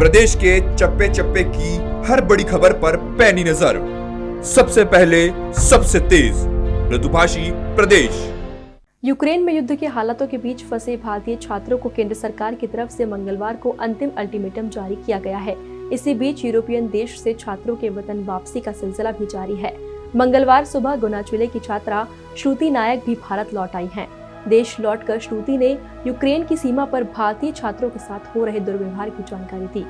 प्रदेश के चप्पे चप्पे की हर बड़ी खबर पर पैनी नजर, सबसे पहले सबसे तेज मृदुभाषी प्रदेश। यूक्रेन में युद्ध के हालातों के बीच फंसे भारतीय छात्रों को केंद्र सरकार की तरफ से मंगलवार को अंतिम अल्टीमेटम जारी किया गया है। इसी बीच यूरोपियन देश से छात्रों के वतन वापसी का सिलसिला भी जारी है। मंगलवार सुबह गुना जिले की छात्रा श्रुति नायक भी भारत लौट आई हैं। देश लौटकर श्रुति ने यूक्रेन की सीमा पर भारतीय छात्रों के साथ हो रहे दुर्व्यवहार की जानकारी दी।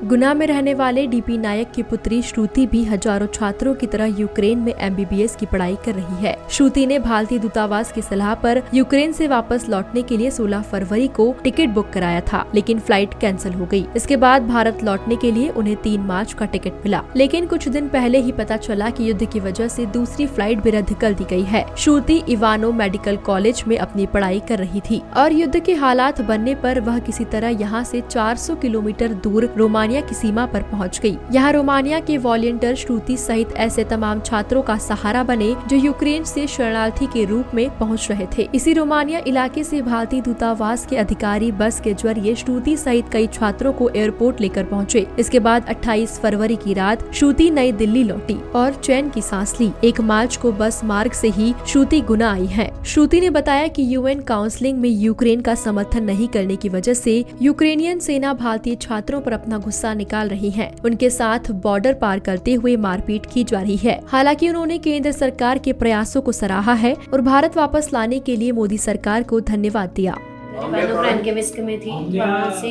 गुना में रहने वाले डीपी नायक की पुत्री श्रुति भी हजारों छात्रों की तरह यूक्रेन में एमबीबीएस की पढ़ाई कर रही है। श्रुति ने भारतीय दूतावास की सलाह पर यूक्रेन से वापस लौटने के लिए 16 फरवरी को टिकट बुक कराया था, लेकिन फ्लाइट कैंसिल हो गई। इसके बाद भारत लौटने के लिए उन्हें 3 मार्च का टिकट मिला, लेकिन कुछ दिन पहले ही पता चला कि युद्ध की वजह से दूसरी फ्लाइट भी रद्द कर दी गई है। श्रुति इवानो मेडिकल कॉलेज में अपनी पढ़ाई कर रही थी और युद्ध के हालात बनने पर वह किसी तरह यहाँ से 400 किलोमीटर दूर रोमानिया की सीमा पर पहुंच गई। यहाँ रोमानिया के वॉलंटियर श्रुति सहित ऐसे तमाम छात्रों का सहारा बने जो यूक्रेन से शरणार्थी के रूप में पहुंच रहे थे। इसी रोमानिया इलाके से भारतीय दूतावास के अधिकारी बस के जरिए श्रुति सहित कई छात्रों को एयरपोर्ट लेकर पहुंचे। इसके बाद 28 फरवरी की रात श्रुति नई दिल्ली लौटी और चैन की सांस ली। 1 मार्च को बस मार्ग से ही श्रुति गुना आई है। श्रुति ने बताया कि यूएन काउंसिलिंग में यूक्रेन का समर्थन नहीं करने की वजह से यूक्रेनियन सेना भारतीय छात्रों पर अपना गुस्सा निकाल रही है। उनके साथ बॉर्डर पार करते हुए मारपीट की जा रही है। हालांकि उन्होंने केंद्र सरकार के प्रयासों को सराहा है और भारत वापस लाने के लिए मोदी सरकार को धन्यवाद दिया। फ्रेंड के विस्क में थी, वहाँ से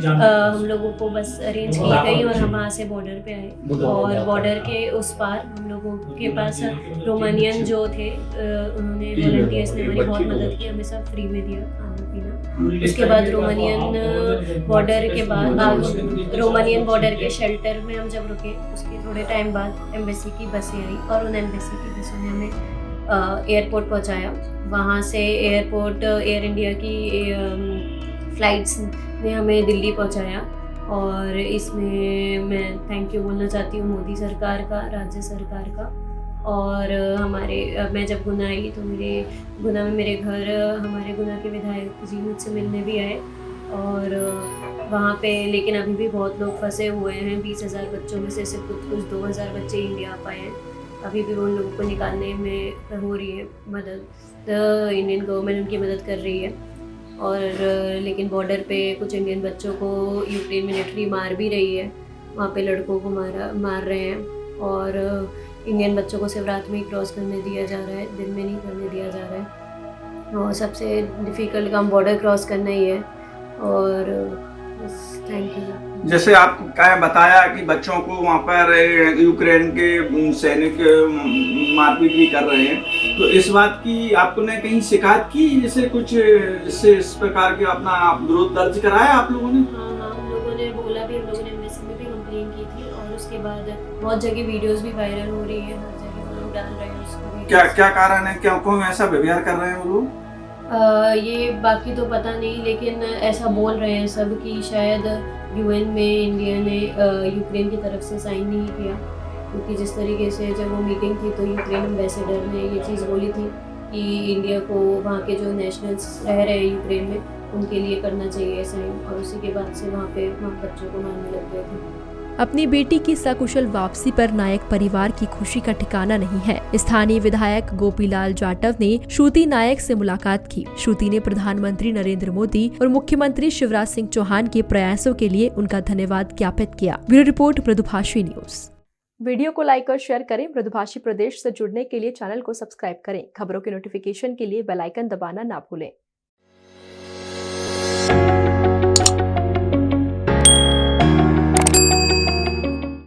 हम लोगों को बस अरेंज की गई और हम वहाँ से बॉर्डर पे आए और बॉर्डर के उस पार हम लोगों के पास रोमानियन जो थे उन्होंने वॉलंटियर्स ने हमारी बहुत मदद की, हमें सब फ्री में दिया खाना पीना। उसके बाद रोमानियन बॉर्डर के शेल्टर में हम जब रुके उसके थोड़े टाइम बाद एम्बेसी की बसें आई और उन एम्बेसी की बसों ने हमें एयरपोर्ट पहुंचाया। वहाँ से एयरपोर्ट एयर इंडिया की फ्लाइट्स ने हमें दिल्ली पहुंचाया और इसमें मैं थैंक यू बोलना चाहती हूँ मोदी सरकार का, राज्य सरकार का। और मैं जब गुना आई तो गुना में मेरे घर हमारे गुना के विधायक जी मुझसे मिलने भी आए और वहाँ पे लेकिन अभी भी बहुत लोग फंसे हुए हैं। 20,000 बच्चों में से सिर्फ कुछ 2,000 बच्चे इंडिया आ पाए हैं। अभी भी उन लोगों को निकालने में हो रही है मदद, तो इंडियन गवर्नमेंट उनकी मदद कर रही है। और लेकिन बॉर्डर पे कुछ इंडियन बच्चों को यूक्रेन मिलिट्री मार भी रही है, वहाँ पे लड़कों को मार रहे हैं और इंडियन बच्चों को सिर्फ रात में ही क्रॉस करने दिया जा रहा है, दिन में नहीं करने दिया जा रहा है। और सबसे डिफ़िकल्ट काम बॉर्डर क्रॉस करना ही है और बस थैंक यू। जैसे आपका बताया कि बच्चों को वहाँ पर यूक्रेन के सैनिक मारपीट भी कर रहे हैं, तो इस बात की आपने कहीं शिकायत की जिससे इस प्रकार के अपना विरोध दर्ज कराया आप लोगों ने? हाँ, हम लोगों ने बोला भी, हम लोगों ने एम्बेसी में भी कंप्लेन की थी और उसके बाद बहुत जगह वीडियोस भी वायरल हो रही है, हर जगह वो लोग डाल रहे हैं उसको। क्या कारण है, क्यों ऐसा व्यवहार कर रहे हैं वो लोग? ये बाकी तो पता नहीं, लेकिन ऐसा बोल रहे हैं सब कि शायद यूएन में इंडिया ने यूक्रेन की तरफ से साइन नहीं किया, क्योंकि जिस तरीके से जब वो मीटिंग थी तो यूक्रेन एम्बेसडर ने ये चीज़ बोली थी कि इंडिया को वहाँ के जो नेशनल्स रह रहे हैं यूक्रेन में उनके लिए करना चाहिए साइन, और उसी के बाद से वहाँ बच्चों को मारने लग गए थे। अपनी बेटी की सकुशल वापसी पर नायक परिवार की खुशी का ठिकाना नहीं है। स्थानीय विधायक गोपीलाल जाटव ने श्रुति नायक से मुलाकात की। श्रुति ने प्रधानमंत्री नरेंद्र मोदी और मुख्यमंत्री शिवराज सिंह चौहान के प्रयासों के लिए उनका धन्यवाद ज्ञापित किया। ब्यूरो रिपोर्ट मृदुभाषी न्यूज। वीडियो को लाइक और शेयर करें। मृदुभाषी प्रदेश से जुड़ने के लिए चैनल को सब्सक्राइब करें। खबरों के नोटिफिकेशन के लिए बेल आइकन दबाना ना भूलें।